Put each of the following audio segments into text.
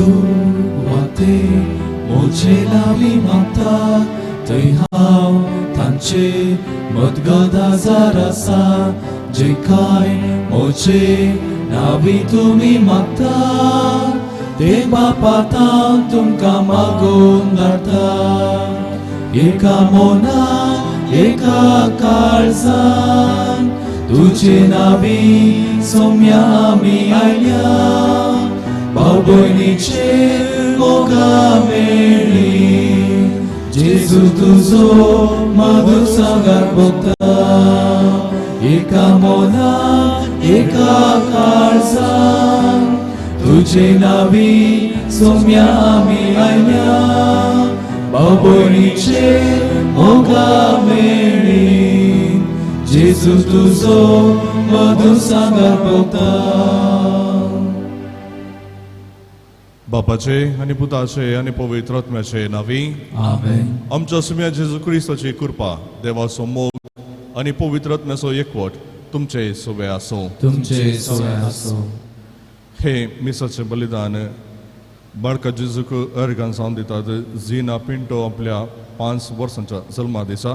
सुवाते मोचे नावी मागता थंय हांव तांचे मदगत आजार आसा जे काय मोचे नावी तुमी मागता ते बापात हांव तुमकां मागून धाडटा एका मोनान एका काळजान तुझे नावी सौम्या आमी आयल्या भाव भयणीचे मोगा मेळ्ळी जेजू तुजो मधुर सांगार भोगता एका मोनान एका काळजान तुझे नावी सौम्या आमी आयल्या भाव भयणीचे मोगा मेळ्ळी जेजू तुजो मधुर सांगार भोगता बापाचे आनी पुताचे आनी पवित्र आत्म्याचे नावी आमेन आमच्या सुम्या जेजू क्रिस्ताची कृपा देवाचो मोग आनी पवित्र आत्म्याचो एकवट तुमचे सोबे आसूं तुमचे सोबे आसूं हे मिसाचे बलिदान बाळका जेजूक अर्गान जावन दितात झीना पिंटो आपल्या 5 वर्सांच्या जल्मा दिसा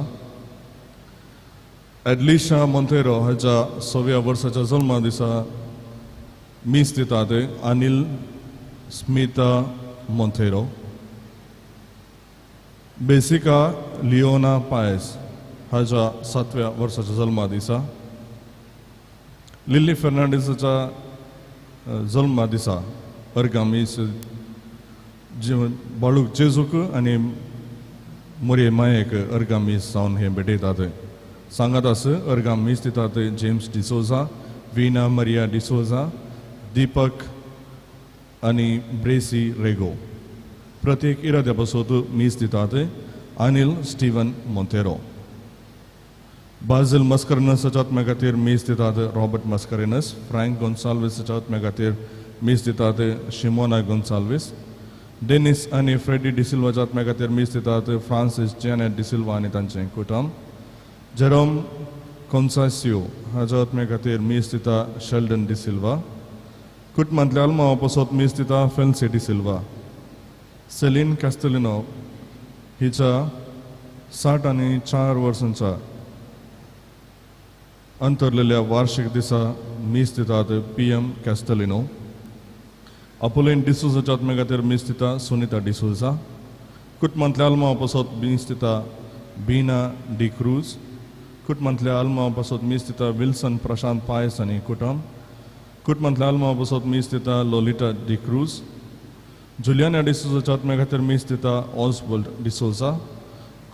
एडलिशा मोंतेरो हाच्या 6व्या वर्साच्या जल्मा दिसा मीस दितात अनिल स्मिता मोंतेरो बेसिका लिओना पायस हाच्या 7व्या वर्साच्या जल्मा दिसा लिली फेर्नांडीसच्या जल्मा दिसा अर्गामीस बाळूक जेजूक आनी मोरये मायेक अर्गामीस जावन हे भेटयतात सांगात आस अर्गामीस दितात जेम्स डिसोजा विना मरिया डिसोजा दीपक आनी ब्रेसी रेगो प्रत्येक इराद्या पासत मीस दितात अनिल स्टीवन मोंतेरो बाजिल मस्करेनसाच्या आत्म्या खातीर मीस दितात रॉबर्ट मस्करेनस फ्रँक गोन्साल्वीसच्या आत्म्या खातीर मीस दितात शिमोना गोन्साल्वीस डेनिस आनी फ्रेडी डिसिल्वाच्या आत्म्या खातीर मीस दितात फ्रांसीस जॅनेट डिसिल्वा आनी तांचें कुटुंब जेरोम कॉन्सासियो हाच्या आत्म्या खातीर मीस दिता शेल्डन डिसिल्वा कुटुंबांतल्या आल्मा पासत मीस दिता फेल्सी डिसिल्वा सेलीन कॅस्टेलिनो हिच्या 64 वर्सांच्या अंतरलेल्या वार्षिक दिसा मीस दितात PM कॅस्टेलिनो अपोलिन डिसोजाच्या आत्म्या खातीर मीस दिता सुनीता डिसोजा कुटुंबांतल्या आल्मा पासत मीस दिता बीना डी क्रूज कुटुंबांतल्या आल्मा पासत मीस दिता विल्सन प्रशांत पायस आनी कुटुंब कुटुंबांतल्या आल्मा पासत मीस दिता लोलिटा डी क्रूज जुलियाना डिसोजाच्या आत्म्या खातीर मीस दिता ऑस्वल्ड डिसोजा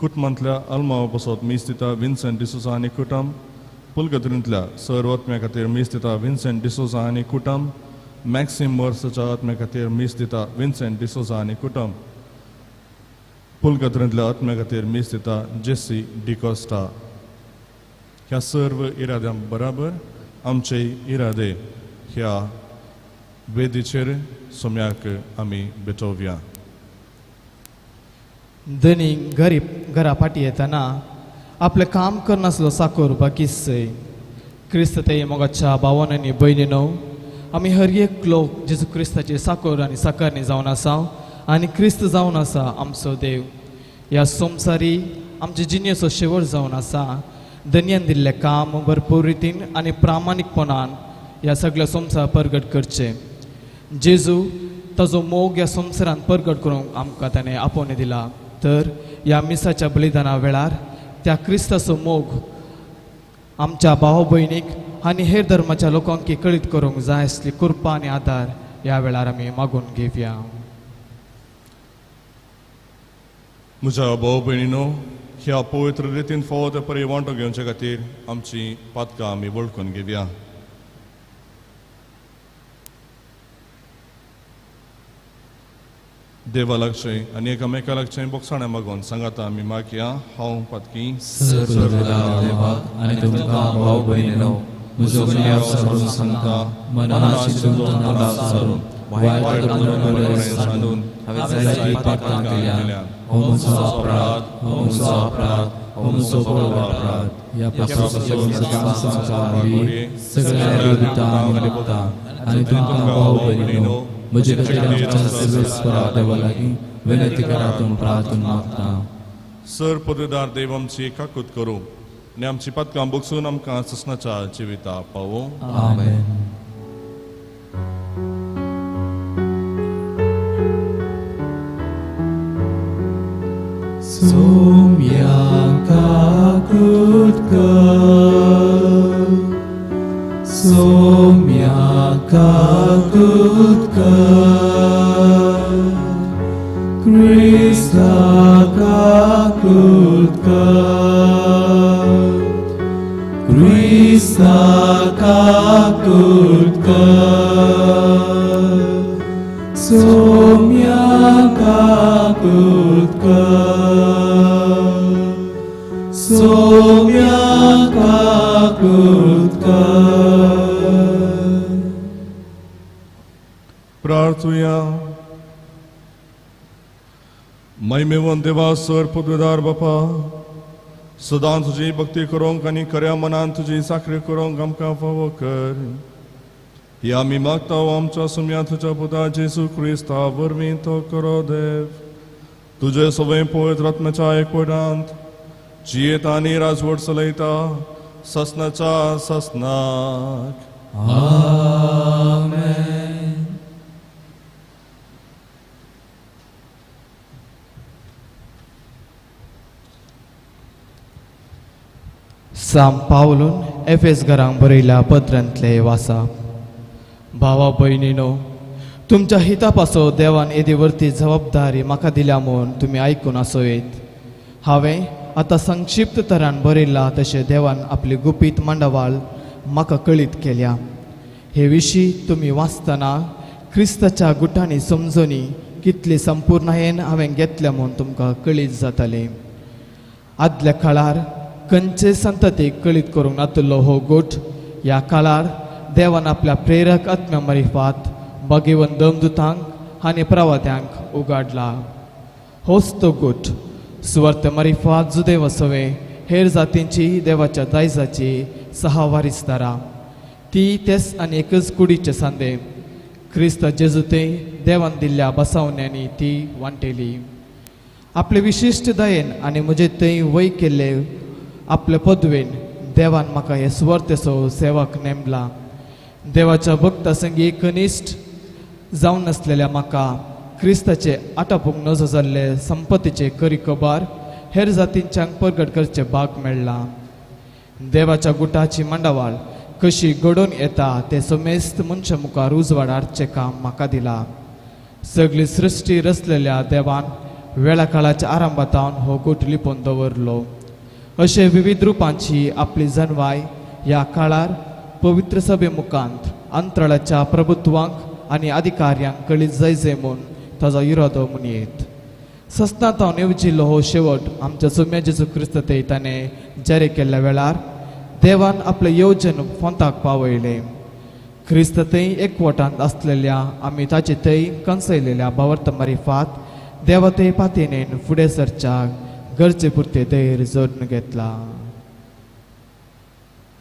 कुटुंबांतल्या आल्मा पासत मीस दिता विन्सेंट डिसोजा आनी कुटुंब पुलगत्रींतल्या सर्व आत्म्या खातीर मीस दिता विन्सेंट डिसोजा आनी कुटुंब मॅक्सिम वर्साच्या आत्म्या खातीर मीस दिता विन्सेंट डिसोजा आनी कुटुंब पुलगत्रींतल्या आत्म्या खातीर मीस दिता जेसी डिकोस्टा ह्या सर्व इराद्यां बराबर आमचे इरादे ह्या वेदीचेर सोम्याक आमी भेटोवया दनी घरा फाटी येताना आपले काम करनासलो साकोर बाकीसय क्रिस्त ते मोगाच्या भावान आनी भयणीनो आमी हर एक लोक जेजू क्रिस्ताचे साकोर आनी साकारणी जावन आसा आनी क्रिस्त जावन आसा आमचो देव ह्या संवसारी आमचे जिणेचो शेवट जावन आसा दनयान दिल्ले काम भरपूर रितीन आनी प्रामाणीकपणान ह्या सगळ्या संवसार परगट करचे जेजू ताजो मोग ह्या संवसारान परगट करूंक आमकां ताणें आपोवन दिला तर ह्या मिसाच्या बलिदाना वेळार त्या क्रिस्ताचो मोग आमच्या भाव भयणीक आनी हेर धर्माच्या लोकांक कळीत करूंक जाय आसली कृपा आनी आदार ह्या वेळार आमी मागून घेवया म्हज्या भाव भयणीनो ह्या पवित्र रितीन फावो ते परी वांटो घेवचे खातीर आमची पातकां आमी वळखून घेवया देवा लागचे आनी एकामेका लागचे बोगसाणें मागून सांगाता आमी मागया हांव पातकी आनी तुमकां भाव भयणीनो म्हजो गुन्यांव सारून सांगता मनाची चिंतून नाका सारून वायट बरें सांडून हांवें जायतीं पातकां केल्यां हो म्हजो अपराध हो म्हजो अपराध हो म्हजो व्हडलो अपराध ह्या पापाचो सगळ्या विरुद्ध आमी भोगता आनी तुमकां भाव भयणीनो म्हजे खातीर आमच्या सर्वेस्परा देवा लागीं विनंती करातून प्रार्थून मागता. सर पदवीदार देव आमची एकाकूत करूं आनी आमची पातकां बगसून आमकां ससनाच्या जिविता पावो. आमेन. Somyaka kutka, Somyaka kutka, Krista kutka, Krista kutka, Somyaka kutka. Somyaka kutka. प्रार्थुया. महिमेवन देवा सर पदवीदार बापा, सदां तुजी भक्ती करूंक आनी खऱ्या मनान तुजी साखरी करूंक आमकां फावो कर. ही आमी मागता आमच्या सुम्या तुज्या पुता जेसू क्रिस्ता वरवीं तो करो देव. तुजे सवय पवित्र आत्म्याच्या एकवटांत जियेत आनी राजवट चलयता ससनाच्या ससनाक. आमेन. साम पावलून एफेस घरांक बरयल्या पत्रांतले वासा. भावा भयणीनो, तुमच्या हिता पासो देवान येदेवरती जबाबदारी म्हाका दिल्या म्हूण तुमी आयकून आसोयेत. हांवें आतां संक्षिप्त तरान बरयला तशें देवान आपली गुपीत मांडावाळ म्हाका कळीत केल्या. हे विशीं तुमी वाचतना क्रिस्ताच्या गुटांनी समजोनी कितली संपूर्णयेन हांवें घेतल्या म्हूण तुमकां कळीत जातलें. आदल्या काळार खंयचे संततीक कळीत करूंक नातलो हो गोठ ह्या काळार देवान आपल्या प्रेरक आत्म्या मार्फत भगीवन देवदूतांक आनी प्रवाद्यांक उगाडला. होच तो गोठ सुवार्थ मार्फत जुदे वसवे हेर जातींची देवाच्या दायजाची सहवारीसदारां. ती तेच आनी एकच कुडीचे सांदे क्रिस्त जेजूते देवान दिल्ल्या बसावण्यांनी ती वांटेली. आपले विशिश्ट दयेन आनी म्हजे थंय वय केल्ले आपले पदवेन देवान म्हाका हे सुवार्थेचो सेवक नेमला. देवाच्या भक्ता संगी कनिश्ट जावन नासलेल्या म्हाका क्रिस्ताचे आटापूक नजो जाल्ले संपत्तीचे खरी खबर हेर जातींच्यांक प्रगट करचे भाग मेळ्ळा. देवाच्या गुटाची मांडावाळ कशी घडोवन येता ते समेस्त मनशा मुखार उजवाड हाडचें काम म्हाका दिलां. सगळी सृश्टी रचलेल्या देवान वेळा काळाच्या आरंभातावन हो गोठ लिपोवन दवरलो. अशे विविध रुपांची आपली जणवाय ह्या काळार पवित्र सभे मुखांत अंतराळाच्या प्रभुत्वांक आनी अधिकाऱ्यांक कळीत जायजे म्हूण ताजो इरादो म्हणयेत. सस्तांत हांव येवजिल्लो हो शेवट आमच्या सुम्या जेजू क्रिस्त ताणें जारी केल्ल्या वेळार देवान आपलें येवजण फोंताक पावयलें. क्रिस्त थंय एकवटांत आसलेल्या आमी ताचे थंय कंसयलेल्या भावार्थ मार्फत देवा ते पातयेन फुडें सरच्याक गरजे पुरते धैर्य जोडून घेतला.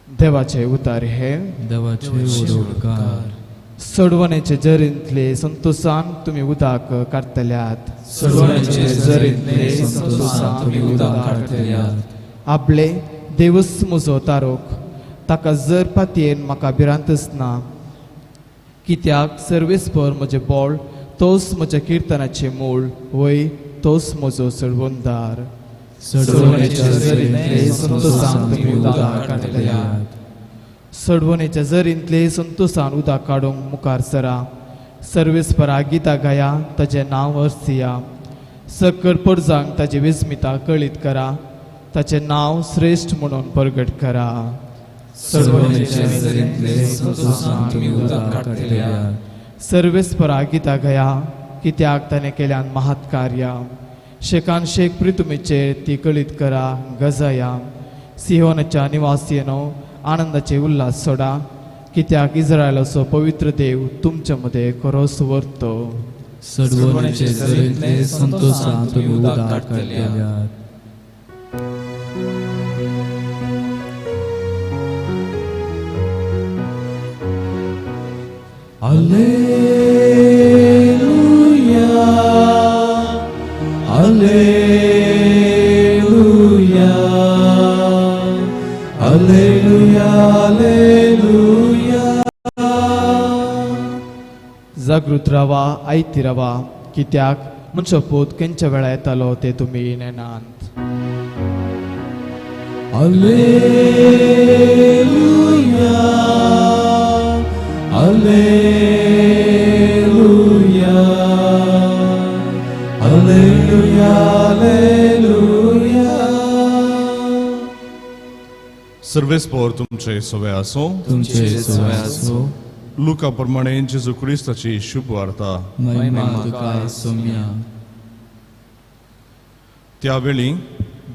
देवाचे उतार हे देवाचे उदोडकार. सोडवणेचे जरींतले संतोषान तुमी उदक काडतल्यात. सोडवणेचे जरींतले संतोषान तुमी उदक काडतल्यात. आपले देवस म्हजो तारोक ताका जर पातयेन म्हाका भिरांतच ना. कित्याक सर्वेस्पर म्हजे बोळ तोच म्हज्या किर्तनाचे मूळ वय तोच म्हजो सोडवणदार. सोडवणेचे जरींतले संतोषान तुमी उदक काडतल्यात. सोडवणेच्या जरींतले संतोषान उदक काडूंक मुखार सरा. सर्वेस्परा गितां गाया, ताचें नांव अर्सिया. सकल परजांक ताची विस्मिता कळीत करा. ताचें नांव श्रेष्ठ म्हणून प्रगट करा. सोडवणेचे जरींतले संतोषान तुमी उदक काडतल्यात. सर्वेस्परा गितां गाया, कित्याक ताणें केल्यान महात कार्या. शेकान शेक पृथ्वीचेर ती कळीत करा, गजाया. सिहोनाच्या निवासियेनो आनंदाचे उल्हास सोडा, कित्याक इस्रायलाचो पवित्र देव तुमचे मदें खरो सुवार्तो. सोडवणेचे जरींतले संतोषान तुमी उदक काडतल्यात. Alleluia. जागृत रावा आयती रावा कित्याक मनशो पूत खंयच्या वेळा येतालो ते तुमी नेनात. Alleluia, Alleluia, Alleluia, Alleluia. सर्वेस्पोर तुमचे सवे आसो. तुमचे सवय असो. लुका प्रमाणे जेजू क्रिस्ताची शुभ वार्ता. महिमा तुका सौम्या. त्यावेळी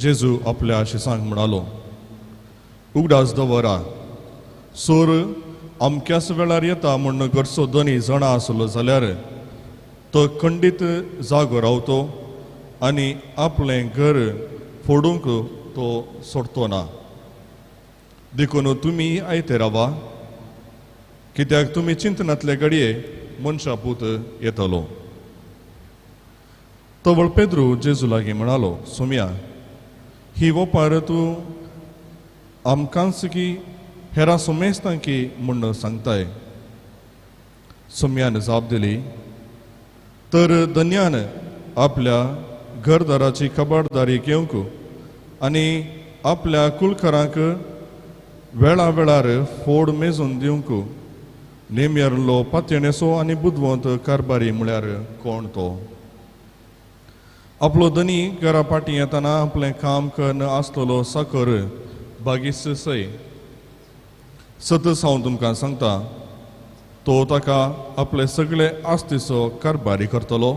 जेजू आपल्या शिसांक म्हणालो, उगडास दवरा, सोर अमक्याच वेळार येता म्हण घरचो धनी जाणा आसलो जाल्यार तो खंडीत जागो रावतो आनी आपलें घर फोडूंक तो सोडतो ना. देखून तुमी आयते रावा, कित्याक तुमी चिंतनातले घडये मनशा पूत येतलो. तवळ पेद्रू जेजू लागीं म्हणालो, सोम्या, ही वोपार तूं आमकांच की हेरां सोमेस्तां की म्हण सांगताय. सोम्यान जाप दिली, तर धन्यान आपल्या घरदाराची कबाडदारी घेवंक आनी आपल्या कुलकारांक वेळा वेळार फोड मेजून दिवंक नेम्यारलो पातयणेसो आनी बुदवंत कारबारी म्हळ्यार कोण तो. आपलो धनी घरा पाटी येताना आपलें काम करन आसतलो साकर बागीस सय. सतत हांव तुमकां सांगता, तो ताका आपले सगळे आस्तीचो कारबारी करतलो.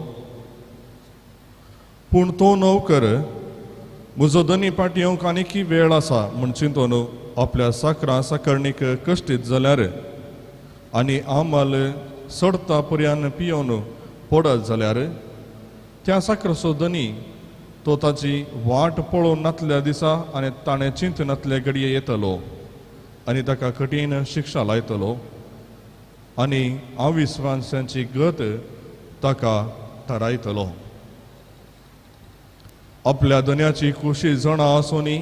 पूण तो नोकर म्हजो धनी पाटी येवंक आनीक वेळ आसा म्हण चिंतून आपल्या साकरा साकरणीक कश्टीत जाल्यार आनी आमाल सडता पर्यान पियोवन पडत जाल्यार त्या साकराचो धनी तो ताची वाट पळोवन नातल्या दिसा आनी ताणें चिंतनातले घडये येतलो आनी ताका कठीण शिक्षा लायतलो आनी अविस्वासांची गत ताका थारायतलो. आपल्या धन्याची खुशी जणा आसोनी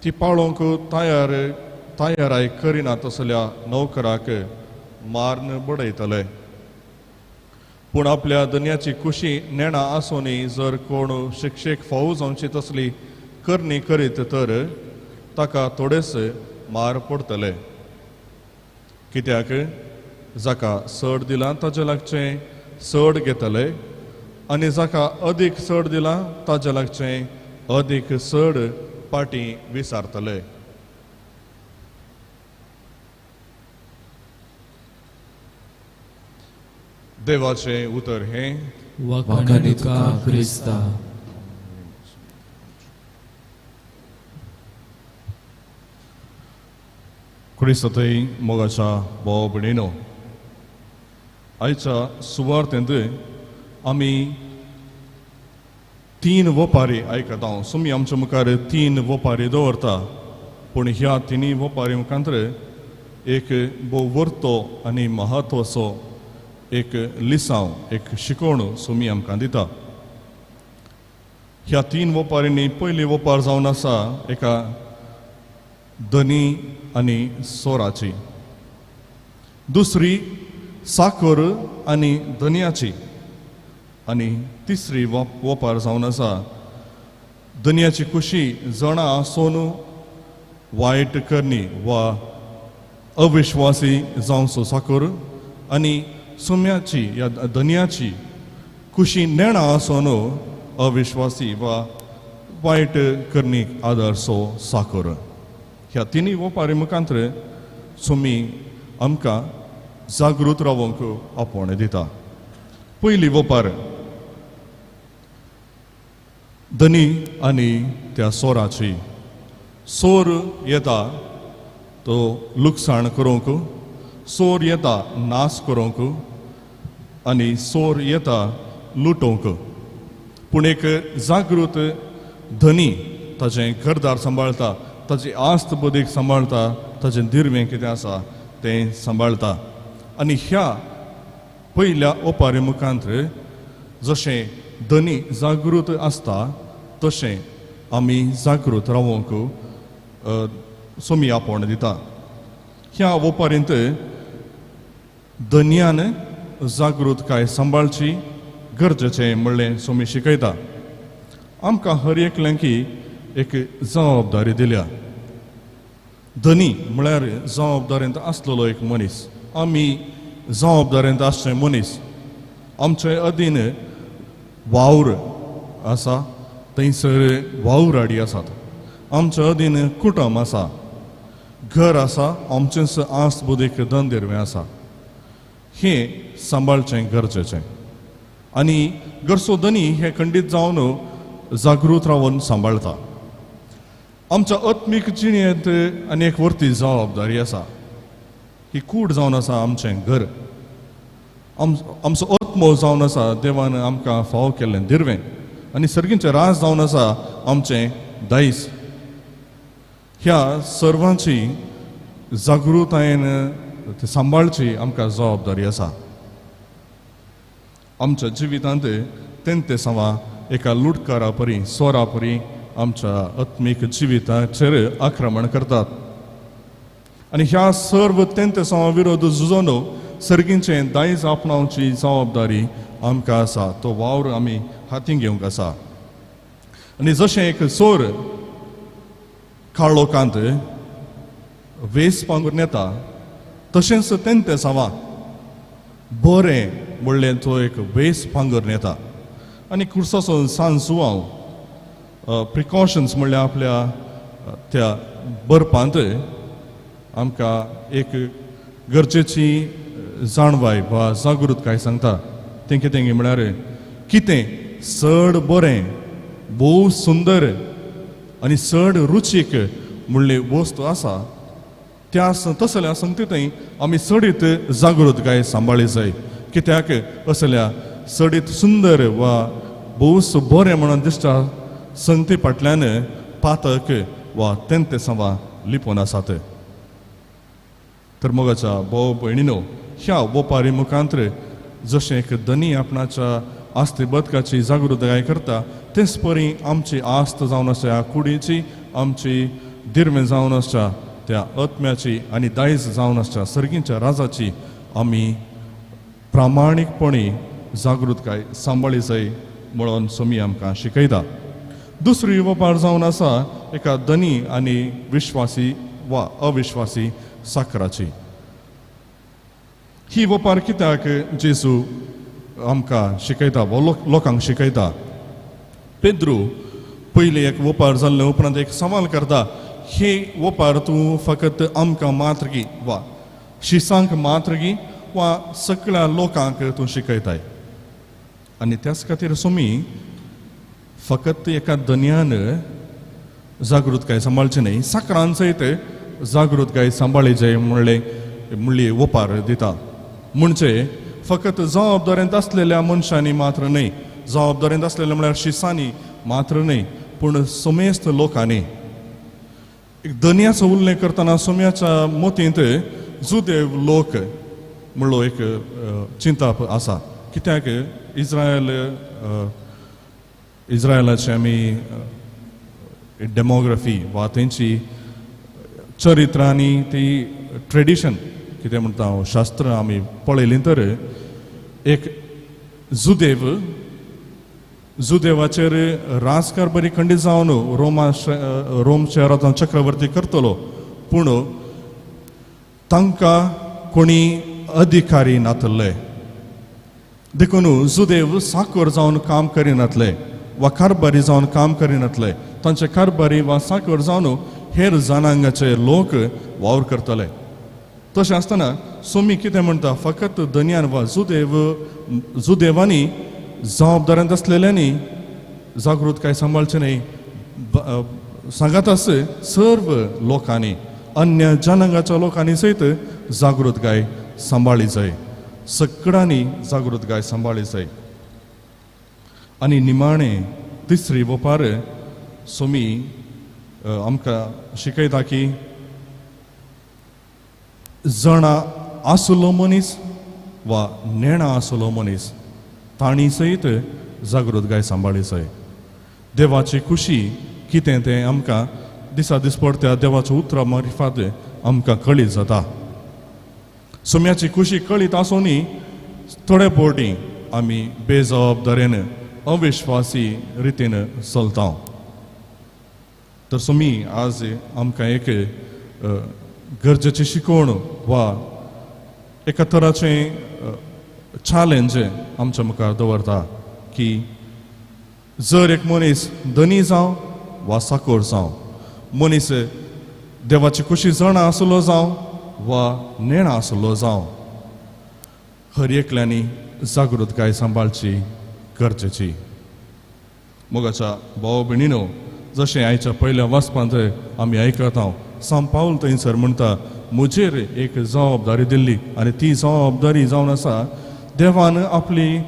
ती पाळोवंक तयाराय करिना तसल्या नोकराक मारन बडयतले. पूण आपल्या धन्याची खुशी नेणा आसोनी जर कोण शिक्षेक फावो जावची तसली करणी करीत तर ताका थोडेच मार पडतले. कित्याक जाका चड दिलां ताचे लागचें चड घेतले आनी जाका अदीक चड दिलां ताचे लागचें अदीक चड पाटी विसारतले. देवाचे उतर हे, वखणी तुका क्रिस्ता. क्रिस्तथै मोगाच्या भाव भयणीनो, आयच्या सुवार्थेंत आमी 3 वोपारी आयकता. सुमी आमच्या मुखार 3 वोपारी दवरता, पूण ह्या 3 वोपारी मुखांतर एक भोव वर्तो आनी महत्वाचो एक लिसांव, एक शिकोवण सुमी आमकां दिता. ह्या 3 वोपारींनी पयली वोपार जावन आसा एका धनी आनी सोराची, दुसरी साकर आनी धन्याची, आनी तिसरी वोपार जावन आसा धन्याची खुशी जणा आसोन वायट करणी वा अविश्वासी जावचो साकर, आनी सोम्याची या धन्याची खुशी नेणा आसोन अविश्वासी वा वायट करणीक आदारचो साकर. ह्या 3 वोपारी मुखांतर सोमी आमकां जागृत रावंक आपोवण दिता. पयली वोपार धनी आनी त्या सोराची. सोर येता तो लुकसाण करूंक, सोर येता नाश करूंक आनी सोर येता लुटोवंक. पूण एक जागृत धनी ताचें घरदार सांबाळता, ताची आस्त बदीक सांबाळता, ताचें दिर्वें कितें आसा तें सांबाळता. आनी ह्या पयल्या ओपारी मुखांतर जशें धनी जागृत आसता तशें आमी जागृत रावंक सोमी आपोवण दिता. ह्या ओपारींत धन्यान जागृतकाय सांबाळची गरजेचें म्हणलें सोमी शिकयता. आमकां हर एकल्यांकी एक जबाबदारी दिल्या. धनी म्हळ्यार जबाबदारेंत आसलेलो एक मनीस. आमी जबाबदारेंत आसचे मनीस. आमचे अधीन वावर आसा, थंयसर वावराडी आसात. आमच्या अधीन कुटुंब आसा, घर आसा, आमचेच आस्त बुदीक धंदेरवें आसा. हें सांबाळचें गरजेचें. आनी घरचो धनी हे खंडीत जावन जागृत रावन सांबाळटा. आमच्या आत्मीक जिणेंत आनी एक व्हरती जबाबदारी आसा. ही कूड जावन आसा आमचें घर. आमचो आत्मो जावन आसा देवान आमकां फाव केल्लें दिरवें. आनी सर्गींचें राज जावन आसा आमचें दायज. ह्या सर्वांची जागृतायेन सांबाळची आमकां जबाबदारी आसा. आमच्या जिवितांत तेंते सावा एका लुटकारा परी सोरा परी आमच्या आत्मीक जिविताचेर आक्रमण करतात. आनी ह्या सर्व तेंते सावा विरोध झुजोन सर्गींचें दायज आपणावची जबाबदारी आमकां आसा. तो वावर आमी हातीन घेवंक आसा. आनी जशें एक चोर काळोखांत वेस पांगून येता, तशेंच तेंते सावा बरें म्हणलें तो एक वेस पांगून येता. आनी कुर्साचो सांज सुवाव प्रिकॉशन्स म्हणल्यार आपल्या त्या बरपांत आमकां एक गरजेची जाणवाय वा जागृतकाय सांगता. तें कितें म्हळ्यार कितें चड बरें, भोव सुंदर आनी चड रुचीक म्हणली वस्त आसा, त्या तसल्या संगतींतय आमी चडीत जागृतकाय सांबाळी जाय. कित्याक असल्या चडीत सुंदर वा भोवस बरें म्हणून दिसता संगती फाटल्यान पातक वा तेंते सावा लिपोन आसात. तर मोगाच्या भाव भयणीनो, ह्या ओपारी मुखांतर जशें एक धनी आपणाच्या आस्ती बदकाची जागृताय करता, तेच परी आमची आस्त जावन आसा कुडीची, आमची दिरवें जावन आसच्या त्या आत्म्याची आनी दायज जावन आसच्या सर्गींच्या राजाची आमी प्रामाणीकपणी जागृतकाय सांबाळी जाय म्हणून सोमी आमकां शिकयता. दुसरी ओपार जावन आसा एका धनी आनी विश्वासी वा अविश्वासी साकराची. ही ओपार कित्याक जेजू आमकां शिकयता वा लोकांक शिकयता. पेद्रू पयलीं एक ओपार जाल्ले उपरांत एक सवाल करता. हे ओपार तूं फकत आमकां मात्र गी वा शिसांक मात्र गी वा सगळ्या लोकांक तूं शिकयताय. आनी त्याच खातीर सोमी फकत एका धन्यान जागृतकाय सांबाळची न्हय, साकरान सयत जागृतकाय सांबाळी जाय म्हणली ओपार दिता. म्हणजे फकत जबाबदारेंत आसलेल्या मनशांनी मात्र न्हय, जबाबदारेंत आसलेल्या म्हळ्यार शिसांनी मात्र न्हय, पूण समेस्त लोकांनी. एक धन्याचो उल्लेख करतना सोम्याच्या मोतींत जुदेव लोक म्हणलो एक चिंता आसा. कित्याक इस्रायलाची आमी डेमोग्राफी वा तेंची चरित्रांनी ती ट्रेडिशन कितें म्हणटा हांव शास्त्र आमी पळयलीं तर एक जुदेवाचेर राजकार बरी खंडीत जावन रोम शहराचो चक्रवर्ती करतलो, पूण तांकां कोणी अधिकारी नातले. देखून जुदेव साकर जावन काम करिनातले वा कारभारी जावन काम करिनातले. तांचे कारभारी वा साकर जावन हेर जनांगाचे लोक वावर करतले. तशें आसतना सोमी कितें म्हणटा, फकत धन्यान वा जुदेवांनी जबाबदारेंत आसलेल्यांनी जागृतकाय सांबाळची न्हय, सांगातास सर्व लोकांनी, अन्य जनांगाच्या लोकांनी सयत जागृतकाय सांबाळी जाय. सगळ्यांनी जागृतकाय सांबाळी जाय. आनी निमाणें तिसरी ओपार सोमी आमकां शिकयता की जणा आसलो मनीस वा नेणा आसलो मनीस तांणी सयत जागृतकाय सांबाळी जाय. देवाची खुशी कितें तें आमकां दिसा दीस पडट्या देवाच्या उतरां मार्फत आमकां कळीत जाता. सोम्याची खुशी कळीत आसुनी थोड्या फावटी आमी बेजबाबदारेन अविश्वासी रितीन चलता. तर सुमी आज आमकां एक गरजेची शिकवण वा एका तराचें चॅलेंज आमच्या मुखार दवरता की जर एक मनीस धनी जावं वा साकोर जावं, मनीस देवाची कुशी जाणा आसलो जावं वा नेणा आसलो जावं, हर एकल्यांनी जागृतकाय सांबाळची गरजेची. मोगाच्या भाव भयणीनो, जशें आयच्या पयल्या वाचपांत आमी आयकत आहों, सांत पाऊल थंयसर म्हणटा म्हजेर एक जबाबदारी दिल्ली आनी ती जबाबदारी जावन आसा देवान आपली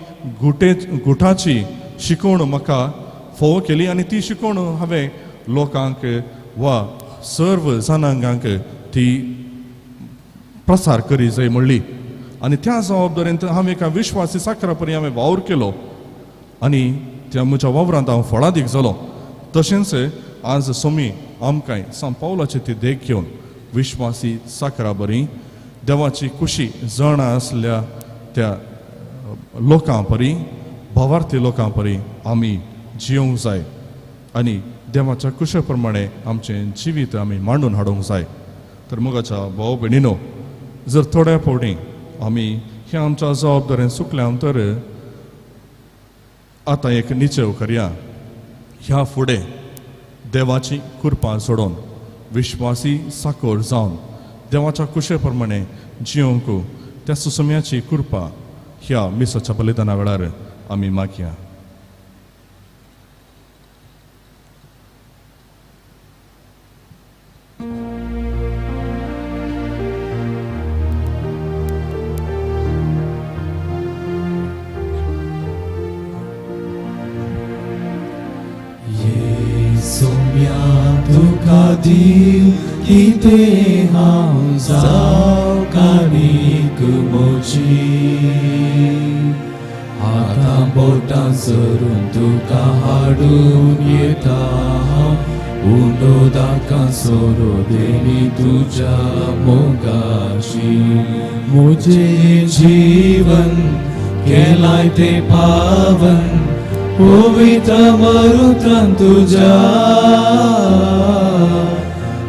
गुटाची शिकवण म्हाका फोव केली आनी ती शिकवण हांवें लोकांक वा सर्व जनांगांक ती प्रसार करी जाय म्हणली. आनी त्या जबाबदारेंत हांवें एका विश्वासी साखरा परी हांवें वावर केलो आनी त्या म्हज्या वावरांत हांव फळादीक जालो. तशेंच आज सोमी आमकांय सांत पावलाची ती देख घेवन विश्वासी साखरा बरी देवाची कुशी जण आसल्या त्या लोकां परी, भावार्थी लोकां परी आमी जियोंक जाय आनी देवाच्या कुशे प्रमाणे आमचें जिवीत आमी मांडून हाडूंक जाय. तर मोगाच्या भाव भयणीनो, जर थोड्या फावटी आमी ह्या आमच्या जबाबदारेन चुकल्या तर आतां एक निचेव करया. ह्या फुडें देवाची कृपा सोडून विश्वासी साकोर जावन देवाच्या कुशे प्रमाणे जियोंक त्या सुसम्याची कृपा ह्या मिसाच्या बलिदाना वेळार आमी मागया. Ite hamza kanik mochi Hata botan sarun tuka hadun yeta Uno dakan soro deni tuja mogashi Mujhe जीवन केलाय ते पावन पवित्र मरुत्रं तुझा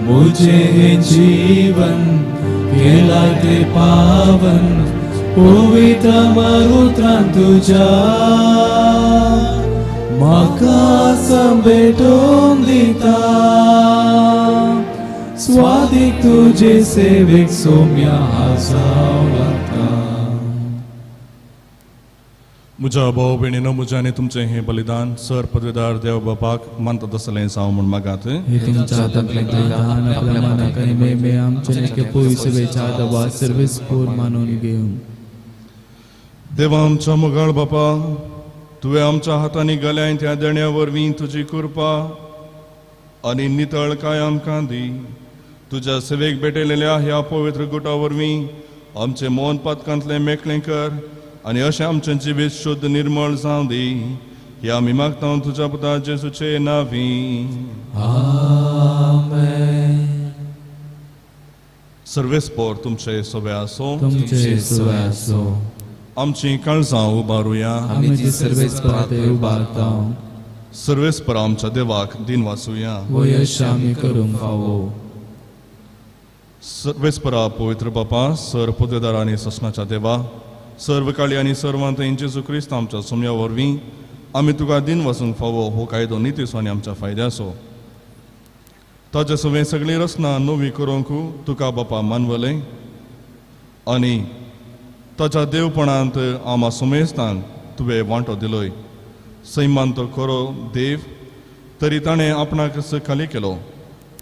मुझे जीवन केलाय ते पावन पवित्र मरुत्रं तुझा म्हाका संभेटून दिता स्वादिक तुझे सेवेक सोम्या आसाव लागता. म्हज्या भाव भयणीनो, म्हजें आनी तुमचें हें बलिदान सर पदवीदार देव बापाक मानता तसलें जावं म्हूण मागात. हे तुमच्या हातांतलें बलिदान आपल्या मनाक आनी मेमे आमचे नेके पयस वेच्या दवा सर्वेस्पोर मानून घेवन. देवा आमच्या मोगाळ बापा, तुवें आमच्या हातांनी घाल्याय त्या देण्या वरवीं तुजी कृपा आनी नितळकाय आमकां दी. तुज्या सेवेक भेटयलेल्या ह्या पवित्र गुटा वरवीं आमचें मौन पातकांतलें मेकळें कर आनी अशें आमचें जिवीत शुद्ध निर्मळ जावं दी. हे आमी मागता तुज्या पुता जेजूचे नांवी. आमेन. सर्वेस्पोर तुमचे सोबे आसो. तुमचे सोय आसो. आमची काळजां उबारुया. आमी जी सर्वेस्पराते उबारता. सर्वेस्पर आमच्या देवाक दिन वाचुया. वो यश आमी करूंक फावो. सर्वेस्परा पवित्र बापा, सर पदवीदार आनी ससनाच्या देवा, सर्व काळी आनी सर्वांत जेजू क्रिस्त आमच्या सोम्या वरवीं आमी तुका दिन वाचूंक फावो हो कायदो नितीसो आनी आमच्या फायद्याचो. ताचे सवें सगळी रचना नवी करूंक तुका बापा मानवलें आनी ताच्या देवपणांत आमा सुमेस्तांक तुवें वांटो दिलोय. सैमान तो खरो देव, तरी ताणें आपणाक खाली केलो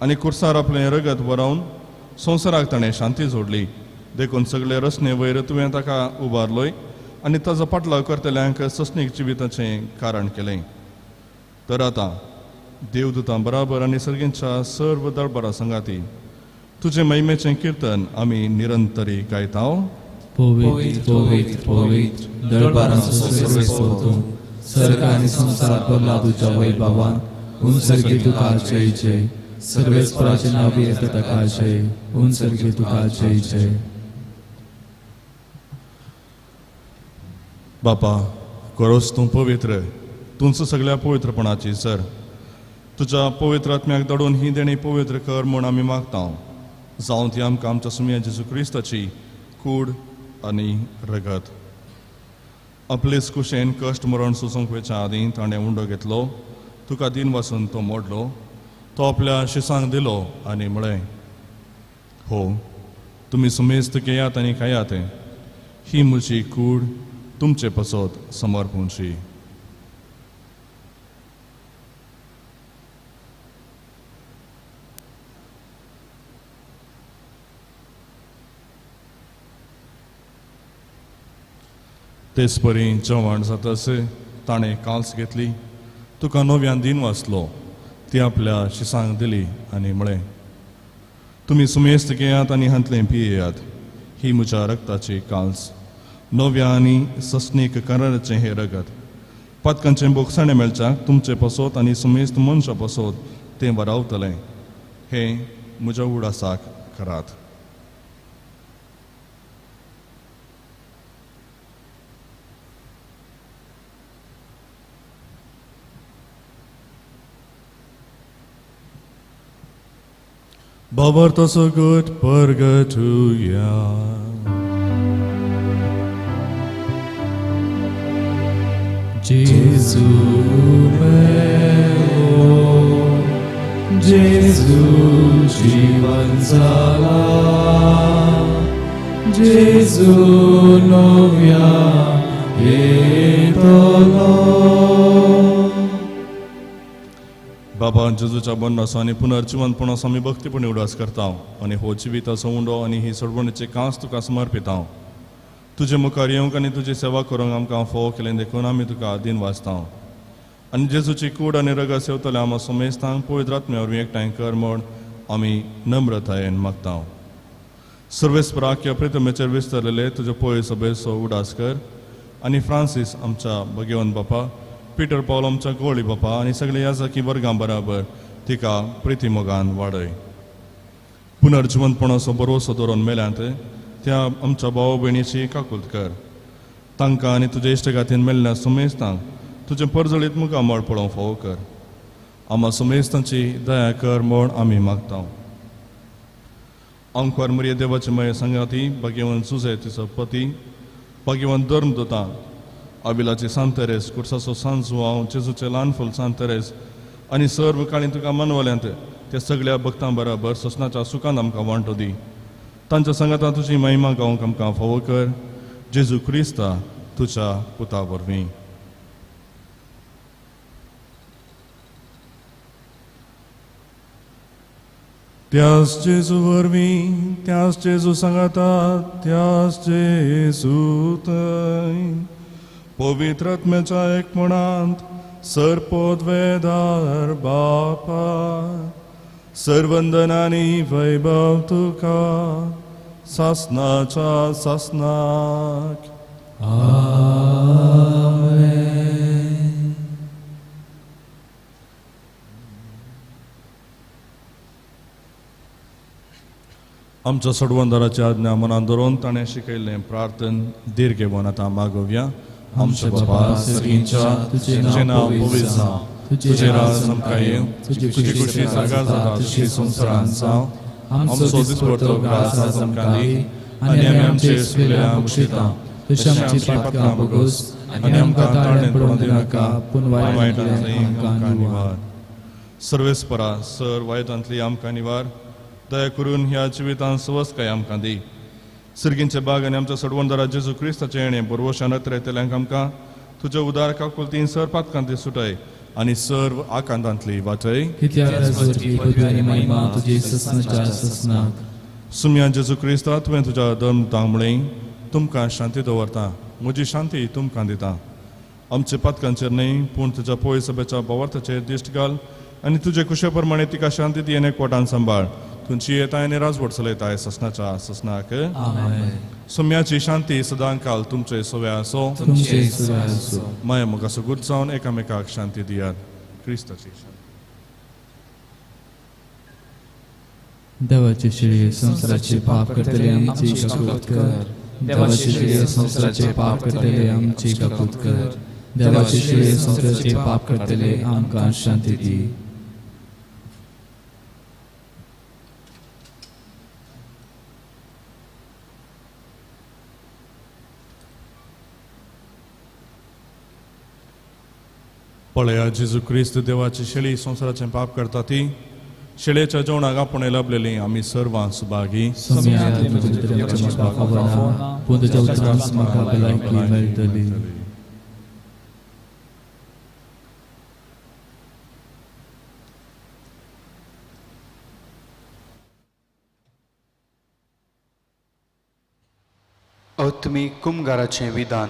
आनी कुर्सार आपलें रगत वरावन संवसाराक ताणें शांती जोडली. देखून सगळे रचने वयर तुवें ताका उबारलोय आनी ताजो पाटलाव करतल्यांक सस्नीक जिविताचें कारण केलें. तर आतां देवदूतां बराबर आनी सर्गींच्या सर्व दरबारा संगाती तुजें महिमेचें कीर्तन आमी निरंतरी गायताव. पवित्र पवित्र पवित्र दरबारांचो सर्वेस्पोर तूं, सर्ग आनी संवसार भरला तुज्या वैभवान. उंचरगी तुका जय जय. सर्वेस्पराचे नांव येता ताका जय. उंचरगी तुका जय जय. बापा खरोच तूं पवित्र, तूंच सगळ्या पवित्रपणाची सर. तुज्या पवित्र आत्म्याक धाडून ही देणी पवित्र कर म्हूण आमी मागता. जावं ती आमकां आमच्या सुमया जेजू क्रिस्ताची कूड आनी रगत. आपलेच कुशेन कश्ट मरण सोसूंक वयच्या आदीं ताणें उंडो घेतलो, तुका दिन वाचून तो मोडलो, तो आपल्या शिसांक दिलो आनी म्हळें, हो तुमी सुमेस्त घेयात आनी खायात, ही म्हजी कूड तुमचे पसत समर्पूंची. तेच परी जेवण जाताच ताणें काल्स घेतली, तुका नव्यान दिन वाचलो, ती आपल्या शिसांक दिली आनी म्हळें, तुमी सुमेस्त घेयात आनी हांतलें पियेयात, ही म्हज्या रक्ताची काल्स, नव्या आनी सस्नीक कराराचें हें रगत. पातकांचें बोगसाणें मेळच्याक तुमचे पसत आनी सुमेस्त मनशा पसत तें वरावतलें. हें म्हज्या उडासाक करात. Bewaart so gut purgatoria. Jesu meo, Jesu जीवन झाला, Jesu नव्या येतलो. बाबा जेजूच्या बन्नासो आनी पुनर्जिवनपणाचो आमी भक्तीपणी उडास करता आनी हो जिविताचो उंडो आनी ही सोडवणीचे कांस तुका समर्पिता. तुजे मुखार येवंक आनी तुजी सेवा करूंक आमकां फोव केलें देखून आमी तुका आदीन वाचता. आनी जेजूची कूड आनी रगत सेवतले आमी सुमेस्तांक पवित्र आत्म्या वरवीं एकठांय कर म्हूण आमी नम्रतायेन मागता. सर्वेस्पराक ह्या प्रितमेचेर विस्तरलेले तुजे पळय सभेचो उडास कर आनी फ्रांसीस आमच्या भगवंत बापा, पीटर पॉल आमच्या गोळी बापा आनी सगळे याजकी वर्गां बराबर तिका प्रिती मोगान वाडय. पुनर्जिवनपणाचो भरोसो दवरून मेल्यांत त्या आमच्या भाव भयणीची काकुल्त कर. तांकां आनी तुजे इश्टगातीन मेल्ल्या सुमेस्तांक तुजे परजळीत मुखार मळ पळोवंक फावो कर. आम्हा सुमेस्तांची दया कर म्हूण आमी मागता. अंकवार मरिये देवाचे मये संगाती, भगवंत सुजे तिचो पती, भगवंत धर्मदूता, अबिलाची सांत तेरेस, कुर्साचो सांत जुआंव, जेजूचे ल्हान फूल सांत तेरेस आनी सर्व काळी तुका मानवल्यांत त्या सगळ्या भक्तां बराबर ससनाच्या सुखान आमकां वांटो दी. तांच्या संगता तुजी महिमा गावंक आमकां फावो कर. जेजू क्रिस्ता तुज्या पुता वरवीं. त्याच जेजू वरवीं, त्याच जेजू सांगाता, त्याच जेजू थंय पवित्र आत्म्याच्या एकमणांत सरपोद वेदार बापा, सर्वंदन आनी वैभव तुका सासनाच्या सासनाक. आमेन. आमच्या सोडवंदाराची आज्ञा मनान दवरून ताणें शिकयल्लें प्रार्थन दीर्घेवन आतां मागोवया. आमचे बाबा सर्गींच्या, तुजें नांव पवित्र जावं, तुजें राज आमकां येवं, तुजी खुशी जागा जाता तशी संवसारांत जावं. आमचो दिसपडटो ग्रास आज आमकां दी आनी आमी आमचे सुकल्यांक बक्षिता तशें आमची पातकां बोगोस आनी आमकां ताळ्यान पडूंक दिनाका, पूण वायटांतली आमकां निवार. सर्वेस्परा सर वायटांतली आमकां निवार. दया करून ह्या जिवितांत सवस्काय आमकां दी. सर्गींचे बाग आनी आमच्या सोडवणदारा जेजू क्रिस्ताचे येणे बरोवशान येतल्यांक आमकां तुज्या उदार काकुलतीन सर पातकांती सुटय आनी सर्व आकांतांतली वाचय. सुम्या जेजू क्रिस्ता तुवें तुज्या धर्मदांक म्हळें, तुमकां शांती दवरता, म्हजी शांती तुमकां दिता. आमचे पातकांचेर न्हय पूण तुज्या पळय सभेच्या भावार्थाचेर दिश्ट घाल आनी तुजे कुशे प्रमाणे तिका शांती दी आनी एकवटान सांबाळ. तुमची येताय आनी राजवट चलयताय ससनाच्या ससनाक. सुम्याची शांती सदां काल तुमचे सोव्या आसो. माया मोगाचो गुट जावन एकामेकाक शांती दियात. क्रिस्ताची शांती. देवाचे शिळे संसाराचे पाप करतले आमची शपथ कर. देवाचे श्रेय संसाराचे पाप करतले आमची कपूत कर. देवाचे श्रेय संसाराचे पाप करतले आमकां शांती दी. पळया जेजू क्रिस्त देवाची शेळी संसाराचें पाप करता ती शेळयेच्या जेवणाक आपण लाभलेली आमी सर्वां सुभागी. सम्याद तुझे म्हाका खबर ना, पूण तुज्या उतरांत म्हाका भलायकी मेळटली. तुमी कुमगाराचें विधान.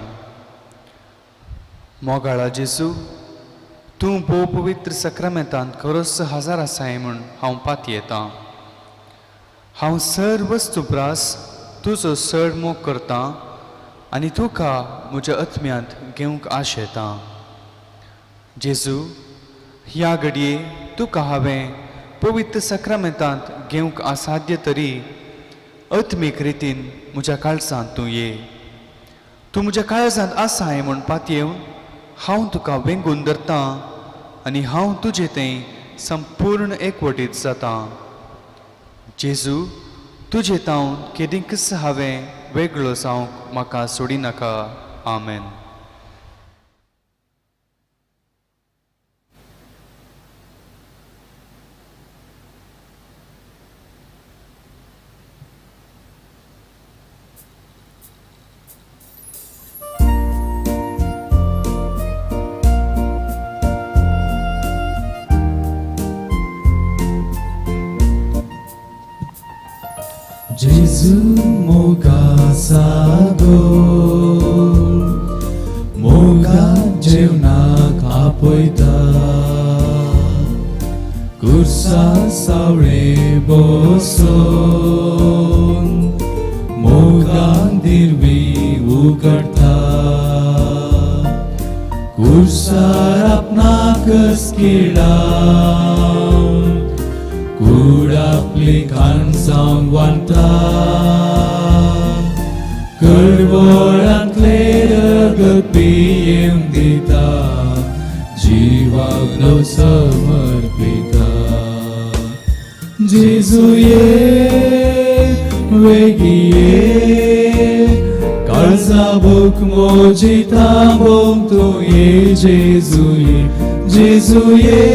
मोगाळा जेजू, तूं भोव पवित्र सक्रामेंतांत खरोच हजार आसाय म्हूण हांव पात येतां. हांव सर वस्तुप्रास तुजो चड मोग करतां आनी तुका म्हज्या आत्म्यांत घेवंक आशेतां. जेजू, ह्या घडये तुका हांवें पवित्र सक्रामेंतांत घेवंक असाध्य तरी आत्मीक रितीन म्हज्या काळजांत तूं ये. तूं म्हज्या काळजांत आसाय म्हूण पात येवन हांव तुका वेंगून धरतां आनी हांव तुजें तें संपूर्ण एकवटीत जातां. जेजू, तुजें तावन केदींकच हांवें वेगळो जावंक म्हाका सोडिनाका. आमेन. जेजू मोगा सागो, मोगा जेवणाक आपयता. कुर्सा सावळे बसोन मोगान दिरवी उगडता. कुर्सार आपणाकच किडा कूड आपली खाणसांग वांटा. कडवळांतले रगत पियेवन दिता, जिवाक णव समर्पिता. जेजू ये, वेगी ये, काळजा भूक मोजी थांबोवंक तूं ये. जेजू ये, जेजू ये,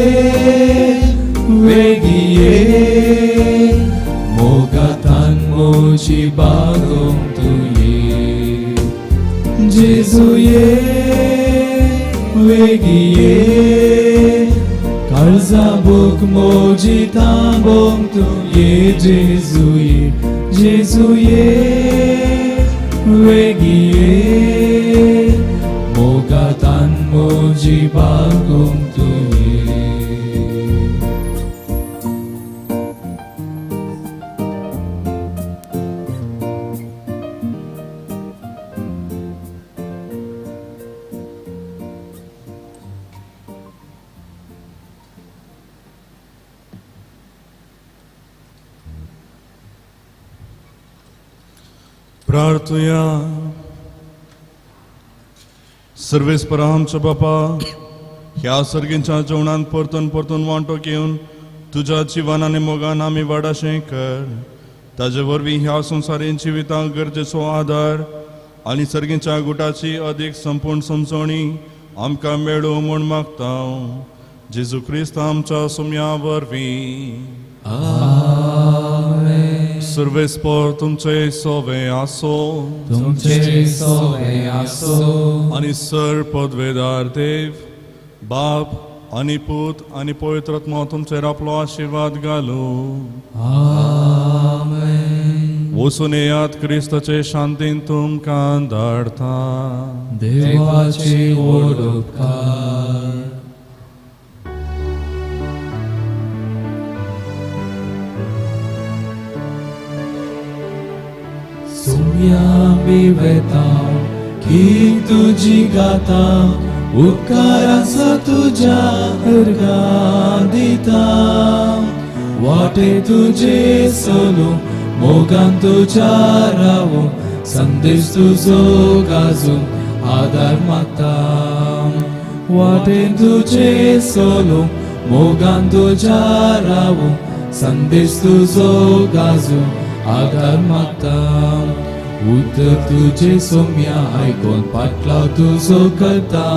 वेगी ये, मोगातान मोजी बागोवंक तूं ये. जेजू ये, वेगी ये, काळजा भूक मोजी थांबोवंक तूं ये. जेजू ये, जेजू ये, वेगी ये, मोगातान मोजी बागोवंक तूं ये. प्रार्थया. सर्वेस्परा आमच्या बापा, ह्या सर्गींच्या जेवणान परतून परतून वांटो घेवन तुज्या जिवान आनी मोगान आमी वाडाशें कर. ताजे वरवीं ह्या संवसारीन जिविताक गरजेचो आदार आनी सर्गींच्या गुटाची अदीक संपूर्ण समजणी आमकां मेळो म्हूण मागता. जेजू क्रिस्त आमच्या सुम्या वरवीं. सर्वेस्पर तुमचे सोवे आसो. तुमचे सोवे आसो. आनी सर पदवेदार देव, बाप आनी पूत आनी पवित्र आत्मा तुमचेर आपलो आशिर्वाद घालू. आमेन. वचून येयात, क्रिस्ताचे शांतीन तुमकां धाडटा. देवाचे व्हड उपकार. सुम्या बिवेता की तुजी गाता, उपकारांचो तुज्या हरगा दिता. वाटे तुजे सोलू मोगान तुज्या रावो, संदेश तुझो गाजून आदार मागता वाटेन तुझे सोलूं मोगान तुझ्या रावूं संदेश तुझो गाजून आदार मागता उत्तर तुझे सोम्या आयकोन पाटलाव तुझो करता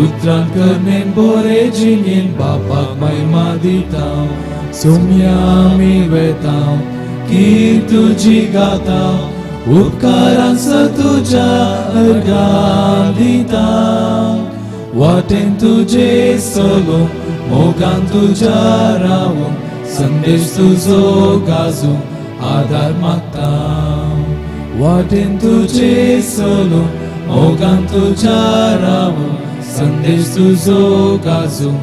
उतरान करनेन बोरे जिणेन बापाक महिमा दिता सोम्या मी वेता कीर तुझी गाता उपकारांचा तुझ्या अर्गान दिता वाटेन तुझे सोलो मोगान तुझ्या रावूं संदेश तुझो गाजूं आदार मागता वाटेन तुझे सोलो मोगान तुझ्या रावूं संदेश तुझो गाजूं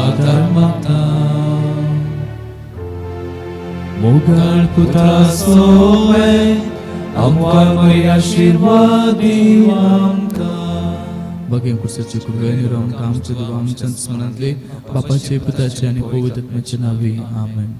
आदार मागता मोगाळ पुत्रा सोवे आमकां बरी आशीर्वाद दिव आमकां भगेन कुर्साचे कुडगेन रावन आमचे देव आमच्या स्मरणांतले बापाचे पुताचे आनी पवित्र आत्म्याचे नावे आमेन